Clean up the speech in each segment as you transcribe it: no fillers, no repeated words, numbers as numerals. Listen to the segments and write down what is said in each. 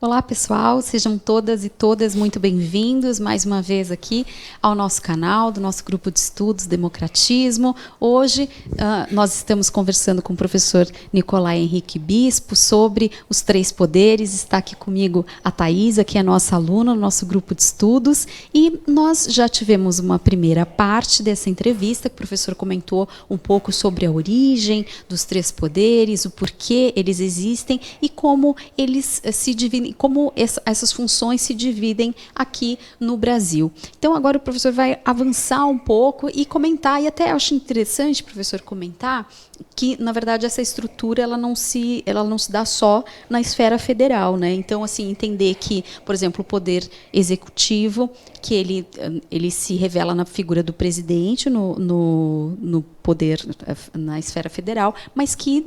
Olá, pessoal, sejam todas e todas muito bem-vindos mais uma vez aqui ao nosso canal, do nosso grupo de estudos Democratismo. Hoje nós estamos conversando com o professor Nicolai Henrique Bispo sobre os três poderes. Está aqui comigo a Thaisa, que é nossa aluna no nosso grupo de estudos, e nós já tivemos uma primeira parte dessa entrevista, que o professor comentou um pouco sobre a origem dos três poderes, o porquê eles existem e como eles se dividem, como essas funções se dividem aqui no Brasil. Então, agora o professor vai avançar um pouco e comentar, e até acho interessante, professor, comentar que, na verdade, essa estrutura ela não se dá só na esfera federal, né? Então, assim, entender que, por exemplo, o poder executivo, que ele se revela na figura do presidente, no poder na esfera federal, mas que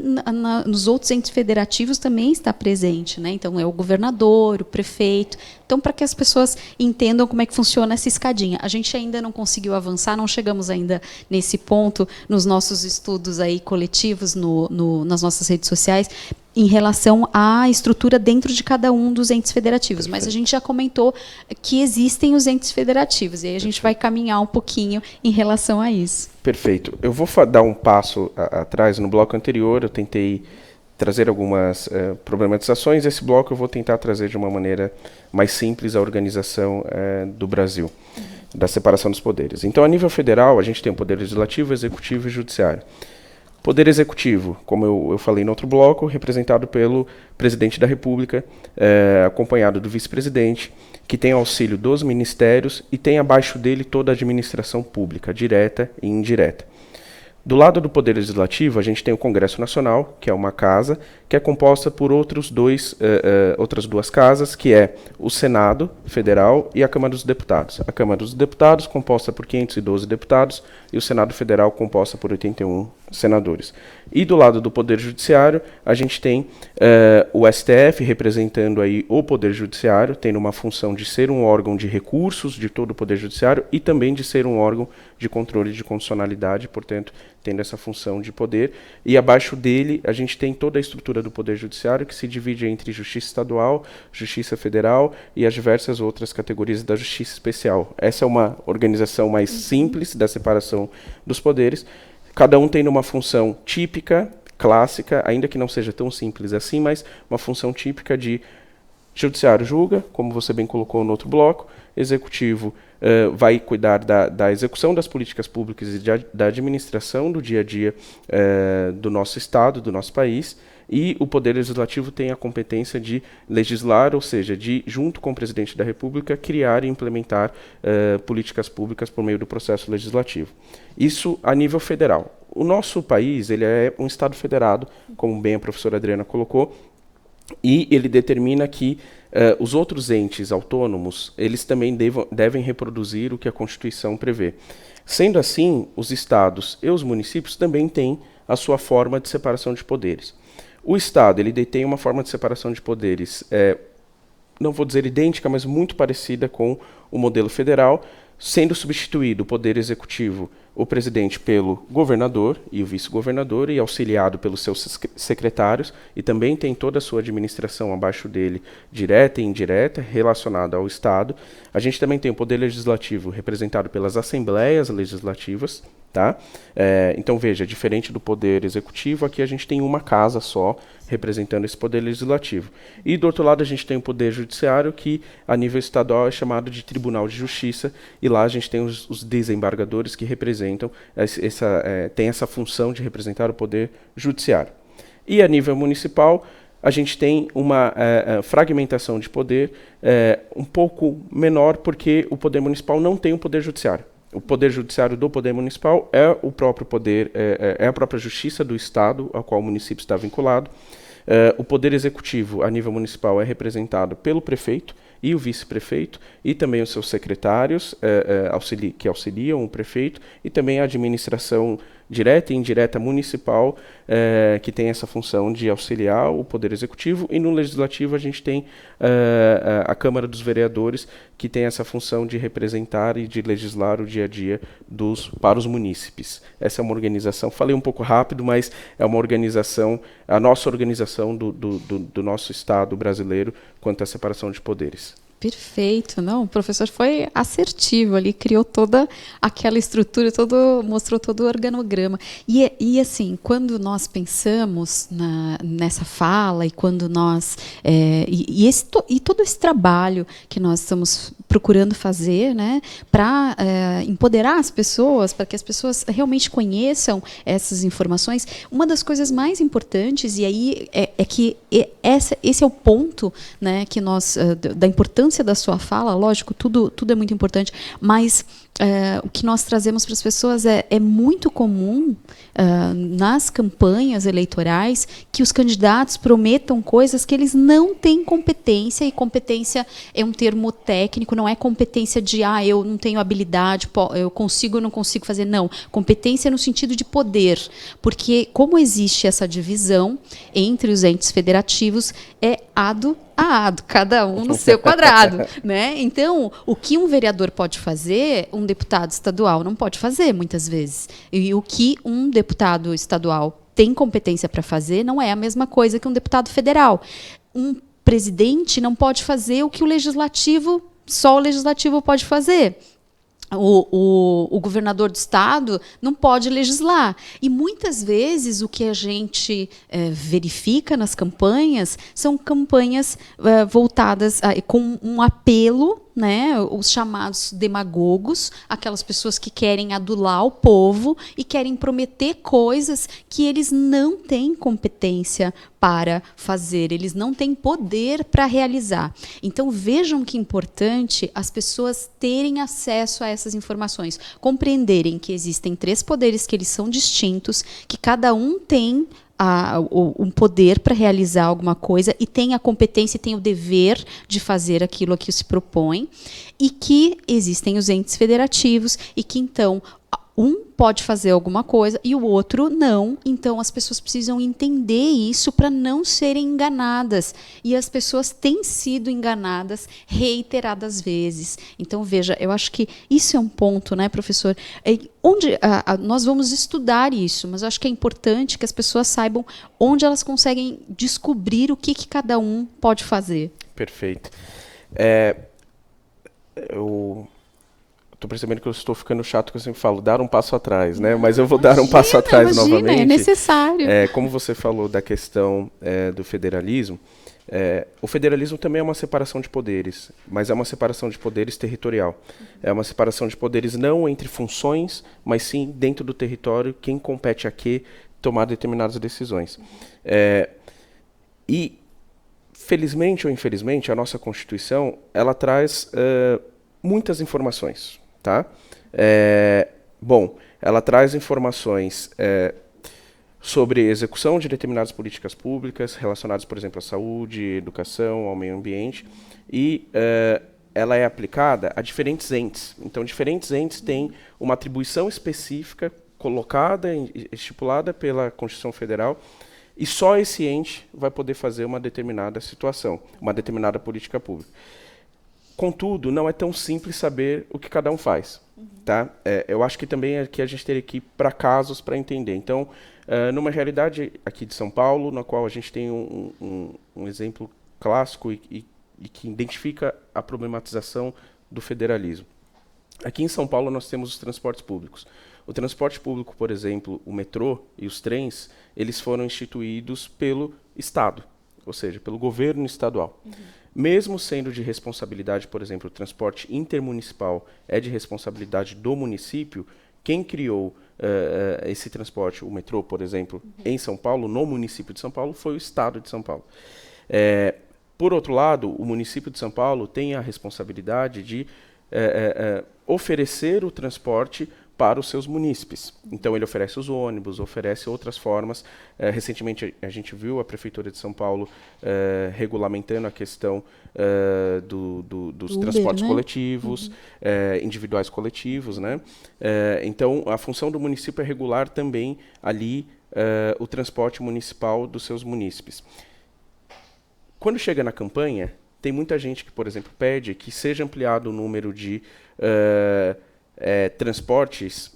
nos outros entes federativos também está presente, né? Então é o governador, o prefeito. Então, para que as pessoas entendam como é que funciona essa escadinha. A gente ainda não conseguiu avançar, não chegamos ainda nesse ponto nos nossos estudos aí coletivos, nas nossas redes sociais, em relação à estrutura dentro de cada um dos entes federativos. Mas a gente já comentou que existem os entes federativos, e aí a gente vai caminhar um pouquinho em relação a isso. Perfeito. Eu vou dar um passo atrás. No bloco anterior eu tentei trazer algumas problematizações. Esse bloco eu vou tentar trazer de uma maneira mais simples a organização do Brasil, da separação dos poderes. Então, a nível federal, a gente tem o poder legislativo, executivo e judiciário. Poder executivo, como eu falei no outro bloco, representado pelo presidente da República, acompanhado do vice-presidente, que tem auxílio dos ministérios e tem abaixo dele toda a administração pública, direta e indireta. Do lado do Poder Legislativo, a gente tem o Congresso Nacional, que é uma casa, que é composta por outras duas casas, que é o Senado Federal e a Câmara dos Deputados. A Câmara dos Deputados, composta por 512 deputados, e o Senado Federal, composta por 81 senadores. E do lado do Poder Judiciário, a gente tem o STF, representando aí o Poder Judiciário, tendo uma função de ser um órgão de recursos de todo o Poder Judiciário e também de ser um órgão de controle de constitucionalidade, portanto, tendo essa função de poder. E abaixo dele, a gente tem toda a estrutura do Poder Judiciário, que se divide entre Justiça Estadual, Justiça Federal e as diversas outras categorias da Justiça Especial. Essa é uma organização mais simples da separação dos poderes, cada um tendo uma função típica, clássica, ainda que não seja tão simples assim, mas uma função típica de judiciário julga, como você bem colocou no outro bloco, executivo vai cuidar da execução das políticas públicas e da administração do dia a dia do nosso Estado, do nosso país, e o Poder Legislativo tem a competência de legislar, ou seja, de, junto com o Presidente da República, criar e implementar políticas públicas por meio do processo legislativo. Isso a nível federal. O nosso país ele é um Estado federado, como bem a professora Adriana colocou, e ele determina que os outros entes autônomos, eles também devem reproduzir o que a Constituição prevê. Sendo assim, os estados e os municípios também têm a sua forma de separação de poderes. O Estado ele detém uma forma de separação de poderes, não vou dizer idêntica, mas muito parecida com o modelo federal, sendo substituído o Poder Executivo, o presidente, pelo governador e o vice-governador, e auxiliado pelos seus secretários, e também tem toda a sua administração abaixo dele, direta e indireta, relacionada ao Estado. A gente também tem o Poder Legislativo, representado pelas Assembleias Legislativas. Tá? Então, veja, diferente do Poder Executivo, aqui a gente tem uma casa só, representando esse Poder Legislativo. E, do outro lado, a gente tem o Poder Judiciário, que, a nível estadual, é chamado de Tribunal de Justiça, e lá a gente tem os desembargadores que representam, tem essa função de representar o Poder Judiciário. E, a nível municipal, a gente tem uma fragmentação de poder um pouco menor, porque o Poder Municipal não tem um Poder Judiciário. O Poder Judiciário do Poder Municipal é o próprio poder, é a própria justiça do Estado, ao qual o município está vinculado. O Poder Executivo, a nível municipal, é representado pelo prefeito e o vice-prefeito, e também os seus secretários que auxiliam o prefeito, e também a administração direta e indireta municipal, que tem essa função de auxiliar o Poder Executivo, e no Legislativo a gente tem a Câmara dos Vereadores, que tem essa função de representar e de legislar o dia a dia para os munícipes. Essa é uma organização, falei um pouco rápido, mas é uma organização, a nossa organização do nosso Estado brasileiro quanto à separação de poderes. Perfeito, não, o professor foi assertivo ali, criou toda aquela estrutura, mostrou todo o organograma. E assim, quando nós pensamos nessa fala, e quando nós e todo esse trabalho que nós estamos procurando fazer, né, para empoderar as pessoas, para que as pessoas realmente conheçam essas informações, uma das coisas mais importantes, e aí é que esse é o ponto, né, que nós da importância da sua fala, lógico, tudo é muito importante, mas o que nós trazemos para as pessoas é muito comum nas campanhas eleitorais que os candidatos prometam coisas que eles não têm competência, e competência é um termo técnico, não é competência de eu não tenho habilidade, eu consigo ou não consigo fazer, não. Competência no sentido de poder, porque como existe essa divisão entre os entes federativos, é ado a ado, cada um no seu quadrado, né? Então, o que um vereador pode fazer, um deputado estadual não pode fazer, muitas vezes. E o que um deputado estadual tem competência para fazer não é a mesma coisa que um deputado federal. Um presidente não pode fazer o que só o legislativo pode fazer. O governador do estado não pode legislar. E muitas vezes o que a gente verifica nas campanhas são campanhas voltadas com um apelo, né, os chamados demagogos, aquelas pessoas que querem adular o povo e querem prometer coisas que eles não têm competência para fazer, eles não têm poder para realizar. Então vejam que importante as pessoas terem acesso a essas informações, compreenderem que existem 3 poderes, que eles são distintos, que cada um tem um poder para realizar alguma coisa e tem a competência e tem o dever de fazer aquilo a que se propõe, e que existem os entes federativos e que, então, um pode fazer alguma coisa e o outro não. Então, as pessoas precisam entender isso para não serem enganadas. E as pessoas têm sido enganadas reiteradas vezes. Então, veja, eu acho que isso é um ponto, né, professor? Onde nós vamos estudar isso, mas eu acho que é importante que as pessoas saibam onde elas conseguem descobrir o que cada um pode fazer. Perfeito. Eu estou percebendo que eu estou ficando chato, que eu sempre falo, dar um passo atrás, né? Mas eu vou dar um passo atrás novamente. É necessário. Como você falou da questão do federalismo, o federalismo também é uma separação de poderes, mas é uma separação de poderes territorial. É uma separação de poderes não entre funções, mas sim dentro do território, quem compete a quê tomar determinadas decisões. E, felizmente ou infelizmente, a nossa Constituição, ela traz muitas informações. Tá? Ela traz informações sobre execução de determinadas políticas públicas relacionadas, por exemplo, à saúde, educação, ao meio ambiente, e ela é aplicada a diferentes entes. Então, diferentes entes têm uma atribuição específica colocada, estipulada pela Constituição Federal, e só esse ente vai poder fazer uma determinada situação, uma determinada política pública. Contudo, não é tão simples saber o que cada um faz. Tá? Eu acho que também aqui a gente teria que ir para casos para entender. Então, numa realidade aqui de São Paulo, na qual a gente tem um exemplo clássico e que identifica a problematização do federalismo. Aqui em São Paulo nós temos os transportes públicos. O transporte público, por exemplo, o metrô e os trens, eles foram instituídos pelo Estado, ou seja, pelo governo estadual. Mesmo sendo de responsabilidade, por exemplo, o transporte intermunicipal é de responsabilidade do município, quem criou esse transporte, o metrô, por exemplo, em São Paulo, no município de São Paulo, foi o Estado de São Paulo. Por outro lado, o município de São Paulo tem a responsabilidade de oferecer o transporte para os seus munícipes. Então, ele oferece os ônibus, oferece outras formas. Recentemente, a gente viu a Prefeitura de São Paulo regulamentando a questão dos Uber, transportes né? coletivos, individuais coletivos, né? Então, a função do município é regular também ali o transporte municipal dos seus munícipes. Quando chega na campanha, tem muita gente que, por exemplo, pede que seja ampliado o número de transportes,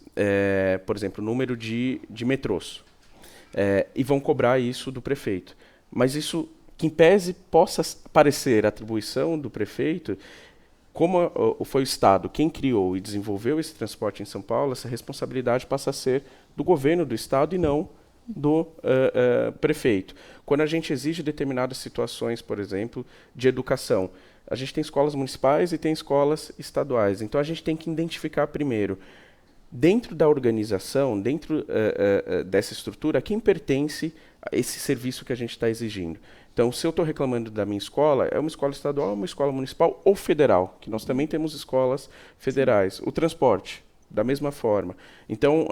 por exemplo, o número de metrôs. E vão cobrar isso do prefeito. Mas isso, que em pese possa parecer atribuição do prefeito, como foi o Estado quem criou e desenvolveu esse transporte em São Paulo, essa responsabilidade passa a ser do governo do Estado e não do prefeito. Quando a gente exige determinadas situações, por exemplo, de educação, a gente tem escolas municipais e tem escolas estaduais. Então, a gente tem que identificar primeiro, dentro da organização, dentro dessa estrutura, a quem pertence a esse serviço que a gente está exigindo. Então, se eu estou reclamando da minha escola, é uma escola estadual, uma escola municipal ou federal, que nós também temos escolas federais. O transporte, da mesma forma. Então,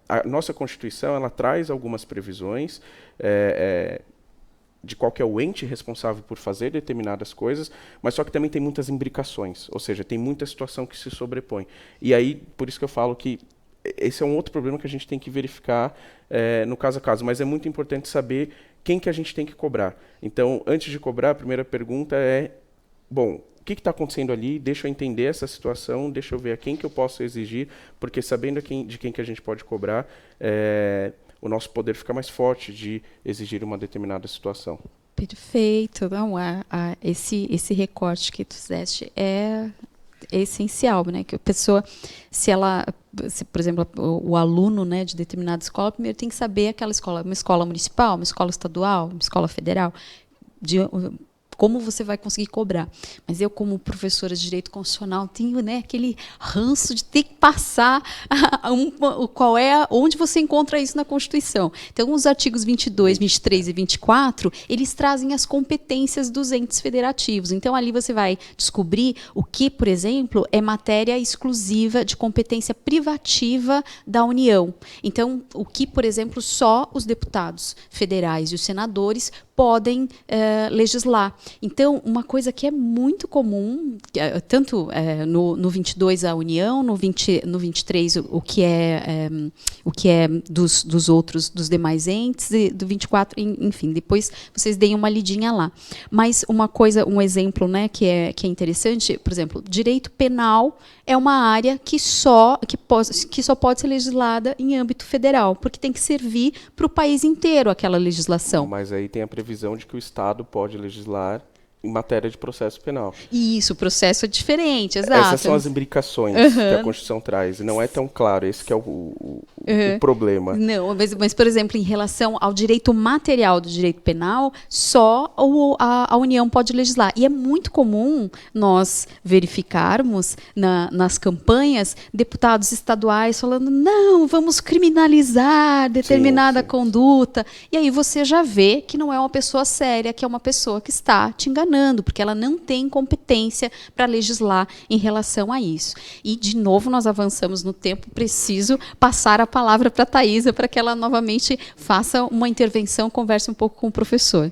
a nossa Constituição ela traz algumas previsões de qual que é o ente responsável por fazer determinadas coisas, mas só que também tem muitas imbricações, ou seja, tem muita situação que se sobrepõe. E aí, por isso que eu falo que esse é um outro problema que a gente tem que verificar no caso a caso, mas é muito importante saber quem que a gente tem que cobrar. Então, antes de cobrar, a primeira pergunta é, bom, o que está acontecendo ali? Deixa eu entender essa situação, deixa eu ver a quem que eu posso exigir, porque sabendo de quem que a gente pode cobrar, o nosso poder fica mais forte de exigir uma determinada situação. Perfeito. Não, esse recorte que tu fizeste é essencial, né? Que a pessoa, por exemplo, o aluno, né, de determinada escola, primeiro tem que saber aquela escola, uma escola municipal, uma escola estadual, uma escola federal, como você vai conseguir cobrar. Mas eu, como professora de Direito Constitucional, tenho, né, aquele ranço de ter que passar onde você encontra isso na Constituição. Então, os artigos 22, 23 e 24, eles trazem as competências dos entes federativos. Então, ali você vai descobrir o que, por exemplo, é matéria exclusiva de competência privativa da União. Então, o que, por exemplo, só os deputados federais e os senadores podem legislar. Então, uma coisa que é muito comum, tanto no 22 a União, no 23 o que é dos outros, dos demais entes, e do 24, enfim, depois vocês deem uma lidinha lá. Mas um exemplo, né, que é interessante, por exemplo, direito penal é uma área que só pode ser legislada em âmbito federal, porque tem que servir para o país inteiro aquela legislação. Mas aí tem a previsão de que o Estado pode legislar em matéria de processo penal. Isso, o processo é diferente, exato. Essas são as imbricações que a Constituição traz, e não é tão claro, esse que é o problema. Não, mas, por exemplo, em relação ao direito material do direito penal, só a União pode legislar. E é muito comum nós verificarmos nas campanhas deputados estaduais falando, não, vamos criminalizar determinada conduta. E aí você já vê que não é uma pessoa séria, que é uma pessoa que está te enganando, porque ela não tem competência para legislar em relação a isso. E, de novo, nós avançamos no tempo, preciso passar a palavra para a Thaisa, para que ela novamente faça uma intervenção, converse um pouco com o professor.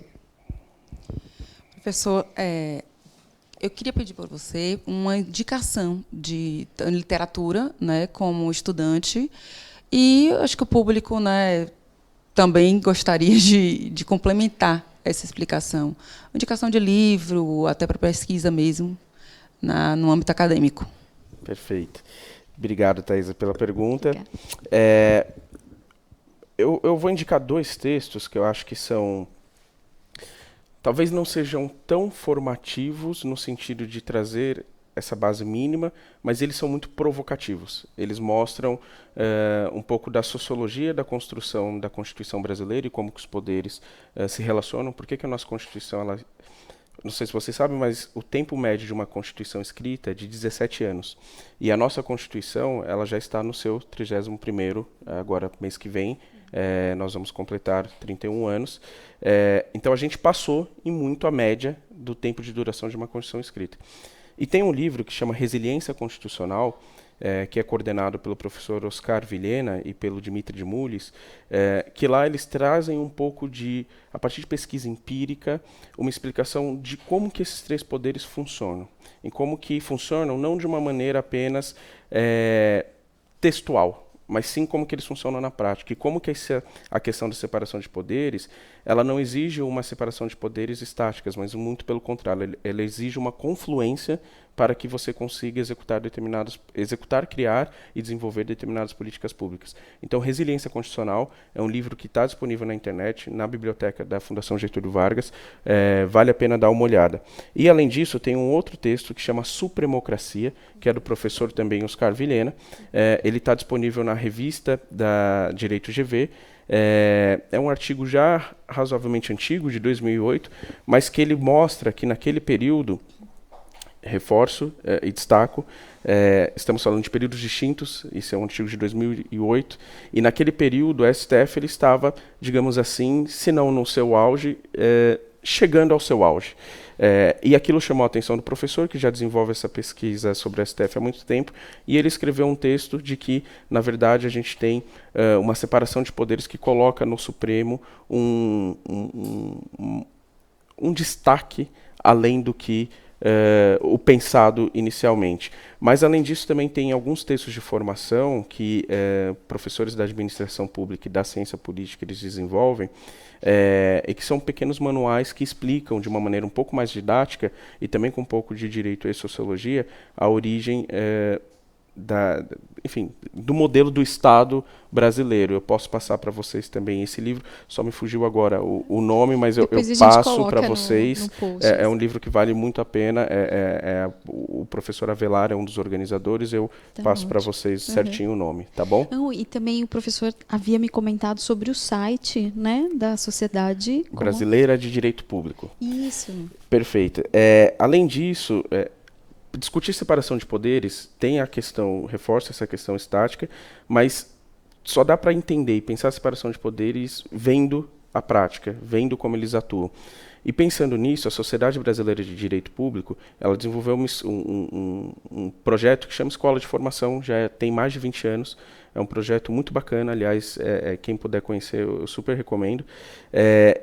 Professor, eu queria pedir para você uma indicação de literatura, né, como estudante, e acho que o público, né, também gostaria de complementar essa explicação. Uma indicação de livro, até para pesquisa mesmo, no âmbito acadêmico. Perfeito. Obrigado, Thaisa, pela pergunta. Eu vou indicar 2 textos que eu acho que talvez não sejam tão formativos no sentido de trazer essa base mínima, mas eles são muito provocativos. Eles mostram um pouco da sociologia da construção da Constituição brasileira e como que os poderes se relacionam. Por que a nossa Constituição, não sei se vocês sabem, mas o tempo médio de uma Constituição escrita é de 17 anos. E a nossa Constituição ela já está no seu 31º, agora mês que vem, nós vamos completar 31 anos. Então a gente passou em muito a média do tempo de duração de uma Constituição escrita. E tem um livro que chama Resiliência Constitucional, que é coordenado pelo professor Oscar Vilhena e pelo Dimitri de Mullis, que lá eles trazem um pouco de, a partir de pesquisa empírica, uma explicação de como que esses três poderes funcionam, e como que funcionam não de uma maneira apenas textual, mas sim como que eles funcionam na prática, e como que a questão da separação de poderes, ela não exige uma separação de poderes estáticas, mas muito pelo contrário, ela exige uma confluência para que você consiga executar, criar e desenvolver determinadas políticas públicas. Então, Resiliência Constitucional é um livro que está disponível na internet, na biblioteca da Fundação Getúlio Vargas, vale a pena dar uma olhada. E, além disso, tem um outro texto que chama Supremocracia, que é do professor também Oscar Vilhena. Ele está disponível na revista da Direito GV. É um artigo já razoavelmente antigo, de 2008, mas que ele mostra que naquele período, reforço e destaco, estamos falando de períodos distintos, isso é um artigo de 2008, e naquele período o STF ele estava, digamos assim, se não no seu auge, chegando ao seu auge. E aquilo chamou a atenção do professor, que já desenvolve essa pesquisa sobre o STF há muito tempo, e ele escreveu um texto de que, na verdade, a gente tem uma separação de poderes que coloca no Supremo um destaque além do que o pensado inicialmente. Mas, além disso, também tem alguns textos de formação que professores da administração pública e da ciência política eles desenvolvem, e que são pequenos manuais que explicam de uma maneira um pouco mais didática e também com um pouco de direito e sociologia a origem do modelo do Estado brasileiro. Eu posso passar para vocês também esse livro, só me fugiu agora o nome, mas eu passo para vocês. É um livro que vale muito a pena. O professor Avelar é um dos organizadores, eu passo para vocês certinho o nome, tá bom? E também o professor havia me comentado sobre o site, né, da Sociedade Brasileira de Direito Público. Isso. Perfeito. Além disso, discutir separação de poderes tem a questão, reforça essa questão estática, mas só dá para entender e pensar a separação de poderes vendo a prática, vendo como eles atuam. E pensando nisso, a Sociedade Brasileira de Direito Público, ela desenvolveu um projeto que chama Escola de Formação, já tem mais de 20 anos, é um projeto muito bacana, aliás, quem puder conhecer, eu super recomendo.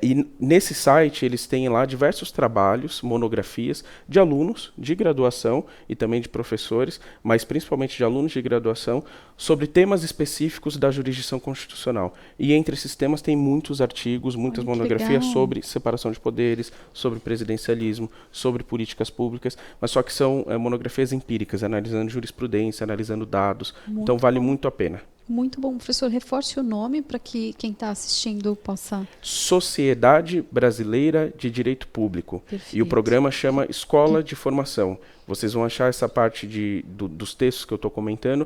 E nesse site eles têm lá diversos trabalhos, monografias de alunos de graduação e também de professores, mas principalmente de alunos de graduação, sobre temas específicos da jurisdição constitucional. E entre esses temas tem muitos artigos, muitas monografias sobre separação de poderes, sobre presidencialismo, sobre políticas públicas, mas só que são monografias empíricas, analisando jurisprudência, analisando dados. Então vale muito a pena. Muito bom. Professor, reforce o nome para que quem está assistindo possa... Sociedade Brasileira de Direito Público. Perfeito. E o programa chama Escola de Formação. Vocês vão achar essa parte dos textos que eu estou comentando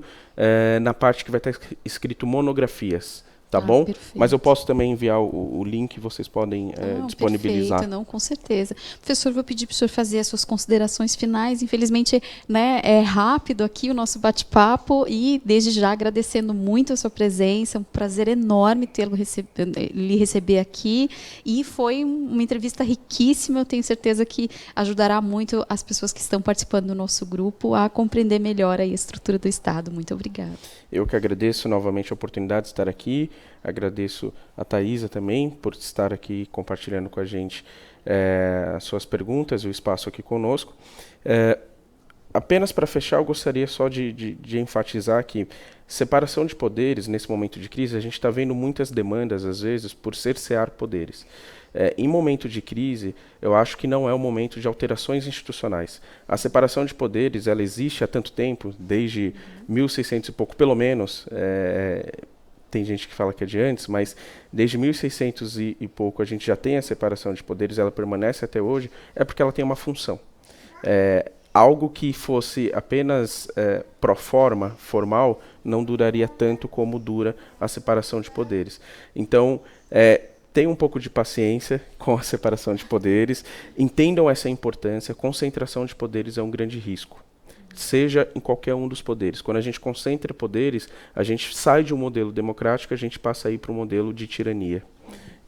na parte que vai estar escrito monografias. Tá bom? Perfeito. Mas eu posso também enviar o link, vocês podem disponibilizar. Perfeito, não, com certeza. Professor, vou pedir para o senhor fazer as suas considerações finais. Infelizmente, né, é rápido aqui o nosso bate-papo e, desde já, agradecendo muito a sua presença. É um prazer enorme lhe receber aqui. E foi uma entrevista riquíssima. Eu tenho certeza que ajudará muito as pessoas que estão participando do nosso grupo a compreender melhor aí a estrutura do Estado. Muito obrigada. Eu que agradeço novamente a oportunidade de estar aqui. Agradeço a Thaisa também por estar aqui compartilhando com a gente as suas perguntas e o espaço aqui conosco. Apenas para fechar, eu gostaria só de enfatizar que separação de poderes, nesse momento de crise, a gente está vendo muitas demandas, às vezes, por cercear poderes. Em momento de crise, eu acho que não é o momento de alterações institucionais. A separação de poderes, ela existe há tanto tempo, desde 1600 e pouco, pelo menos, tem gente que fala que é de antes, mas desde 1600 e pouco a gente já tem a separação de poderes, ela permanece até hoje, é porque ela tem uma função. Algo que fosse apenas pro forma, formal, não duraria tanto como dura a separação de poderes. Então, tenham um pouco de paciência com a separação de poderes, entendam essa importância. Concentração de poderes é um grande risco, seja em qualquer um dos poderes. Quando a gente concentra poderes, a gente sai de um modelo democrático, a gente passa aí para um modelo de tirania.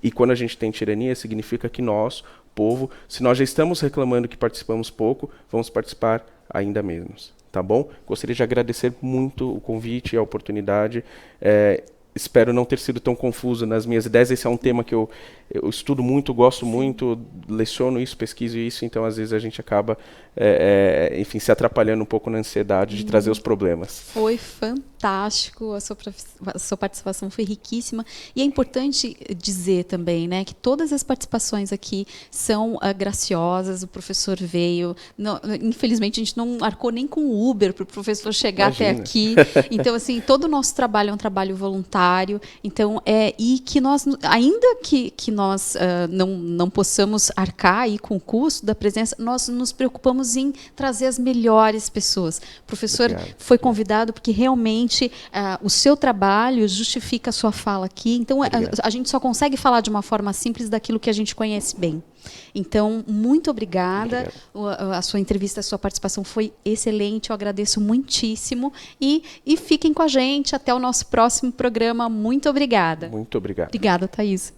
E quando a gente tem tirania, significa que nós, povo, se nós já estamos reclamando que participamos pouco, vamos participar ainda menos. Tá tá bom? Gostaria de agradecer muito o convite e a oportunidade. Espero não ter sido tão confuso nas minhas ideias. Esse é um tema que eu estudo muito, gosto muito, leciono isso, pesquiso isso, então às vezes a gente acaba, enfim, se atrapalhando um pouco na ansiedade de trazer os problemas. Foi fantástico, a sua participação foi riquíssima. E é importante dizer também, né, que todas as participações aqui são graciosas. O professor veio, infelizmente a gente não arcou nem com o Uber para o professor chegar até aqui. Então, assim, todo o nosso trabalho é um trabalho voluntário. Então, e que nós, ainda que nós não possamos arcar aí com o custo da presença, nós nos preocupamos em trazer as melhores pessoas. O professor foi convidado porque realmente o seu trabalho justifica a sua fala aqui. Então, a gente só consegue falar de uma forma simples daquilo que a gente conhece bem. Então, muito obrigada. A sua entrevista, a sua participação foi excelente. Eu agradeço muitíssimo. E fiquem com a gente até o nosso próximo programa. Muito obrigada. Muito obrigado. Obrigada, Thaís.